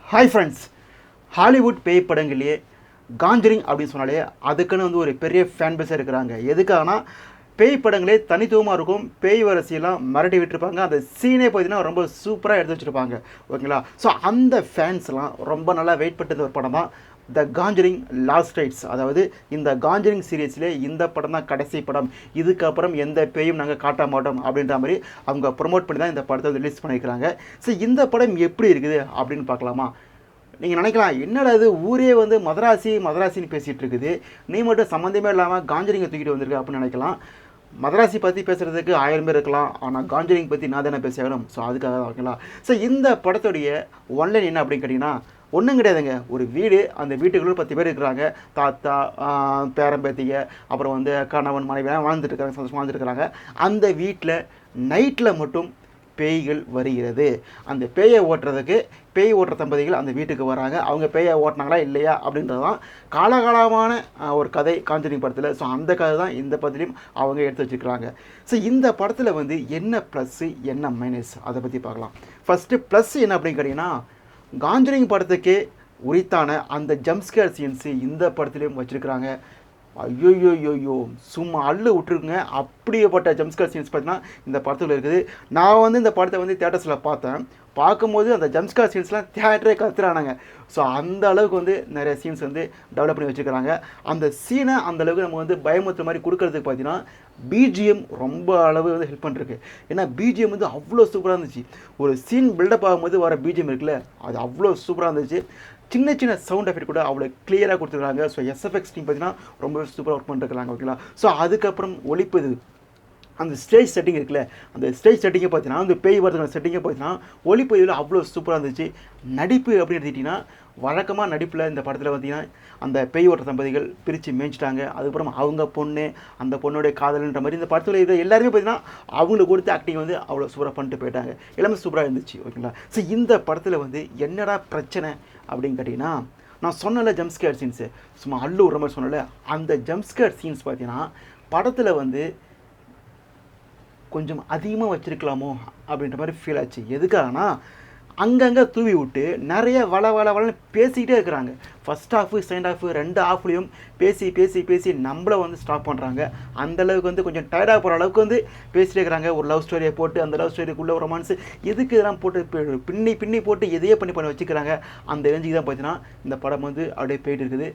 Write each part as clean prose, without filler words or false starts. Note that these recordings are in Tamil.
ஹாய் ஃப்ரெண்ட்ஸ், ஹாலிவுட் பேய் படங்கள்லேயே காஞ்சரிங் அப்படின்னு சொன்னாலே அதுக்குன்னு வந்து ஒரு பெரிய ஃபேன் பேஸாக இருக்கிறாங்க. எதுக்காகனா பேய் படங்களே தனித்துவமாக இருக்கும். பேய் வரிசையெல்லாம் மிரட்டி விட்டுருப்பாங்க. அந்த சீனே பார்த்தீங்கன்னா ரொம்ப சூப்பராக எடுத்து வச்சுருப்பாங்க. ஓகேங்களா? ஸோ அந்த ஃபேன்ஸ்லாம் ரொம்ப நல்லா வெயிட் பண்ணிட்டு ஒரு படம் தான் த காஞ்சரிங் லாஸ்ட் ரைட்ஸ். அதாவது இந்த காஞ்சரிங் சீரீஸ்லேயே இந்த படம் தான் கடைசி படம், இதுக்கப்புறம் எந்த பேயும் நாங்கள் காட்ட மாட்டோம் அப்படின்ற மாதிரி அவங்க ப்ரொமோட் பண்ணி தான் இந்த படத்தை ரிலீஸ் பண்ணியிருக்கிறாங்க. ஸோ இந்த படம் எப்படி இருக்குது அப்படின்னு பார்க்கலாமா? நீங்கள் நினைக்கலாம், என்னடா இது ஊரே வந்து மதராசின்னு பேசிகிட்டு இருக்குது, நீ மட்டும் சம்மந்தமே இல்லாமல் காஞ்சரிங்கை தூக்கிட்டு வந்திருக்க அப்படின்னு நினைக்கலாம். மதராசி பற்றி பேசுகிறதுக்கு 1000 பேர் இருக்கலாம், ஆனால் காஞ்சரிங் பற்றி நான் தானே பேசியாகணும். ஸோ அதுக்காக தான் ஓகேங்களா. ஸோ இந்த படத்துடைய ஒன்லைன் என்ன அப்படின்னு கேட்டிங்கன்னா ஒன்றும் கிடையாதுங்க. ஒரு வீடு, அந்த வீட்டுக்குள்ளே 10 பேர் இருக்கிறாங்க. தாத்தா, பேரம்பேத்திங்க, அப்புறம் வந்து கணவன் மனைவியெல்லாம் வாழ்ந்துட்டு இருக்காங்க, சந்தோஷமாக வாழ்ந்துட்டு இருக்கிறாங்க. அந்த வீட்டில் நைட்டில் மட்டும் பேய்கள் வருகிறது. அந்த பேயை ஓட்டுறதுக்கு பேய் ஓட்டுற தம்பதிகள் அந்த வீட்டுக்கு வராங்க. அவங்க பேயை ஓட்டினாங்களா இல்லையா அப்படின்றது தான் காலகாலமான ஒரு கதை காஞ்சரிங் படத்தில். ஸோ அந்த கதை தான் இந்த படத்துலையும் அவங்க எடுத்து வச்சுருக்கிறாங்க. ஸோ இந்த படத்தில் வந்து என்ன ப்ளஸ்ஸு என்ன மைனஸ் அதை பற்றி பார்க்கலாம். ஃபஸ்ட்டு ப்ளஸ் என்ன அப்படின்னு கேட்டிங்கன்னா, காஞ்சரிங் படத்துக்கே உரித்தான அந்த ஜம்ப்ஸ்கேர் சீன்ஸு இந்த படத்துலையும் வச்சுருக்கிறாங்க. ஐயோயோயோயோ சும்மா அள்ளு விட்டுருக்குங்க. அப்படியேப்பட்ட ஜம்ப்ஸ்கேர் சீன்ஸ் பார்த்தீங்கன்னா இந்த படத்தில் இருக்குது. நான் வந்து இந்த படத்தை வந்து தேட்டர்ஸில் பார்த்தேன். பார்க்கும்போது அந்த ஜம்ப்ஸ்கேர் சீன்ஸ்லாம் தேட்டரே கத்துறானாங்க. ஸோ அந்த அளவுக்கு வந்து நிறைய சீன்ஸ் வந்து டெவலப் பண்ணி வச்சுருக்கிறாங்க. அந்த சீனை அந்தளவுக்கு நம்ம வந்து பயமுறுத்துற மாதிரி கொடுக்கறதுக்கு பார்த்தீங்கன்னா பிஜிஎம் ரொம்ப அளவு வந்து ஹெல்ப் பண்ணிருக்கு. ஏன்னா பிஜிஎம் வந்து அவ்வளோ சூப்பராக இருந்துச்சு. ஒரு சீன் பில்டப் ஆகும்போது வர பிஜிஎம் இருக்குல்ல, அது அவ்வளோ சூப்பராக இருந்துச்சு. சின்ன சின்ன சவுண்ட் எஃபெக்ட் கூட அவ்வளோ கிளியராக கொடுத்துருக்காங்க. ஸோ எஸ்எஃப்எக்ஸ் டீம் பார்த்தீங்கன்னா ரொம்ப சூப்பராக ஒர்க் பண்ணிருக்காங்க. ஓகேங்களா? ஸோ அதுக்கப்புறம் ஒளிப்பது, அந்த ஸ்டேஜ் செட்டிங் இருக்குல்ல, அந்த ஸ்டேஜ் செட்டிங்கை பார்த்தீங்கன்னா, அந்த பேய் வரதுக்கான செட்டிங்கை பார்த்தீங்கன்னா ஒளிப்பதிவில் அவ்வளோ சூப்பராக இருந்துச்சு. நடிப்பு அப்படின்னு எடுத்துக்கிட்டிங்கன்னா, வழக்கமாக நடிப்பில் இந்த படத்தில் பார்த்தீங்கன்னா அந்த பேய் ஓட்டுற தம்பதிகள் பிரித்து மேய்ச்சிட்டாங்க. அதுக்கப்புறம் அவங்க பொண்ணு, அந்த பொண்ணுடைய காதல்ன்ற மாதிரி இந்த படத்தில் இது எல்லாருமே பார்த்தீங்கன்னா அவங்களுக்கு கொடுத்த ஆக்டிங் வந்து அவ்வளோ சூப்பராக பண்ணிட்டு போயிட்டாங்க. எல்லாமே சூப்பராக இருந்துச்சு. ஓகேங்களா? ஸோ இந்த படத்தில் வந்து என்னடா பிரச்சனை அப்படின்னு கேட்டிங்கன்னா, நான் சொன்னல ஜம்ப்ஸ்கேர் சீன்ஸு சும்மா அள்ளு விடுற மாதிரி சொன்னல, அந்த ஜம்ப்ஸ்கேர் சீன்ஸ் பார்த்தீங்கன்னா படத்தில் வந்து கொஞ்சம் அதிகமாக வச்சுருக்கலாமோ அப்படின்ற மாதிரி ஃபீல் ஆச்சு. எதுக்காகனா அங்கங்கே தூவி விட்டு நிறைய வளன்னு பேசிக்கிட்டே இருக்கிறாங்க. ஃபஸ்ட் ஹாஃபு செகண்ட் ஹாஃபு 2 ஹாஃப்லேயும் பேசி நம்மளை வந்து ஸ்டாப் பண்ணுறாங்க. அந்தளவுக்கு வந்து கொஞ்சம் டயர்டாக போகிற அளவுக்கு வந்து பேசிகிட்டே இருக்கிறாங்க. ஒரு லவ் ஸ்டோரியை போட்டு அந்த லவ் ஸ்டோரிக்குள்ளே ஒரு ரொமான்ஸு எதுக்கு இதெல்லாம் போட்டு பின்னி போட்டு எதையே பண்ணி வச்சுக்கிறாங்க. அந்த ரேஞ்சுக்கு தான் பார்த்தீங்கன்னா இந்த படம் வந்து அப்படியே போயிட்டு இருக்குது.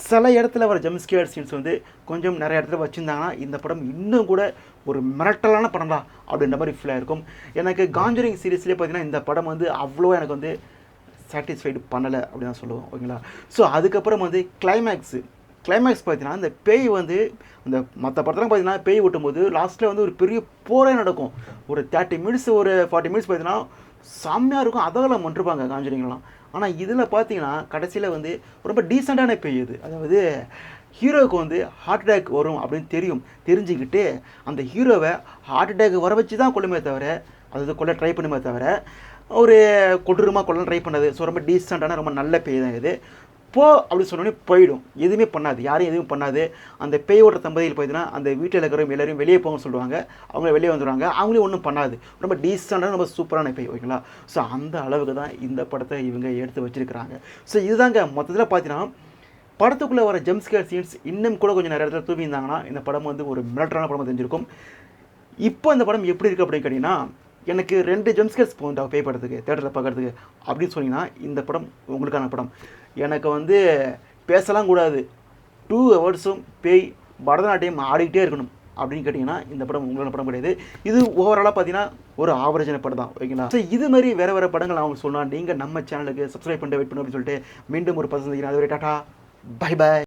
சில இடத்துல வர ஜம்ப்ஸ்கேர் சீன்ஸ் வந்து கொஞ்சம் நிறைய இடத்துல வச்சுருந்தாங்கன்னா இந்த படம் இன்னும் கூட ஒரு மிரட்டலான படம் தான் அப்படின்ற மாதிரி ஃபீலாக இருக்கும். எனக்கு காஞ்சரிங் சீரீஸ்லேயே பார்த்தீங்கன்னா இந்த படம் வந்து அவ்வளோ எனக்கு வந்து சாட்டிஸ்ஃபைடு பண்ணலை அப்படின்னு தான் சொல்லுவோம். ஓகேங்களா? ஸோ அதுக்கப்புறம் வந்து கிளைமேக்ஸ் பார்த்தீங்கன்னா இந்த பேய் வந்து அந்த மற்ற படத்தில் பார்த்தீங்கன்னா பேய் ஓட்டும்போது லாஸ்ட்டில் வந்து ஒரு பெரிய போரே நடக்கும். ஒரு 30 மினிட்ஸ் ஒரு 40 மினிட்ஸ் பார்த்தீங்கன்னா செம்மையாக இருக்கும். அதெல்லாம் பண்ணிருப்பாங்க காஞ்சரிங்லாம். ஆனால் இதில் பார்த்தீங்கன்னா கடைசியில் வந்து ரொம்ப டீசெண்டான பேய் இது. அதாவது ஹீரோவுக்கு வந்து ஹார்ட் அட்டாக் வரும் அப்படின்னு தெரிஞ்சுக்கிட்டு அந்த ஹீரோவை ஹார்ட் அட்டாக் வர வச்சு தான் கொள்ளுமே தவிர, அதாவது கொல்ல ட்ரை பண்ணுமே தவிர ஒரு கொடூரமாக கொள்ள ட்ரை பண்ணது. ஸோ ரொம்ப டீசெண்டான ரொம்ப நல்ல பேய் தான் இது. அப்படி சொன்னோடனே போயிடும், எதுவுமே பண்ணாது, யாரையும் எதுவும் பண்ணாது. அந்த பேய் ஓட்டுற தம்பதியில் பார்த்தீங்கன்னா அந்த வீட்டில் இருக்கிறவங்க எல்லோரும் வெளியே போங்கன்னு சொல்லுவாங்க. அவங்க வெளியே வந்துடுவாங்க, அவங்களே ஒன்றும் பண்ணாது. ரொம்ப டீசெண்டான ரொம்ப சூப்பரான பேய். ஓகேங்களா? ஸோ அந்த அளவுக்கு தான் இந்த படத்தை இவங்க எடுத்து வச்சுருக்கிறாங்க. ஸோ இதுதாங்க மொத்தத்தில் பார்த்தீங்கன்னா படத்துக்குள்ளே வர ஜம்ப்ஸ்கேர் சீன்ஸ் இன்னும் கூட கொஞ்சம் நிறைய இடத்துல தூவியிருந்தாங்கன்னா இந்த படம் வந்து ஒரு மிரட்டலான படமாக தெரிஞ்சிருக்கும். இப்போ இந்த படம் எப்படி இருக்குது அப்படின்னு கேட்டிங்கன்னா, எனக்கு 2 ஜம்ப்ஸ்கேர்ஸ் போகுண்டா பேய் படத்துக்கு தேட்டரில் பார்க்குறதுக்கு அப்படின்னு சொன்னீங்கன்னா இந்த படம் உங்களுக்கான படம். எனக்கு வந்து பேசலாம் கூடாது, 2 ஹவர்ஸும் பேய் பரதநாட்டியம் ஆடிக்கிட்டே இருக்கணும் அப்படின்னு கேட்டிங்கன்னா இந்த படம் உங்களான படம் கிடையாது. இது ஓவராலாக பார்த்தீங்கன்னா ஒரு ஆவரேஜான படம் தான். ஓகேங்களா? ஸோ இது மாதிரி வேறு படங்கள் அவங்க சொன்னால் நீங்கள் நம்ம சேனலுக்கு சப்ஸ்கிரைப் பண்ணிட்டு வெயிட் பண்ணு அப்படின்னு சொல்லிட்டு மீண்டும் ஒரு 10 அதுவரை டாட்டா பை.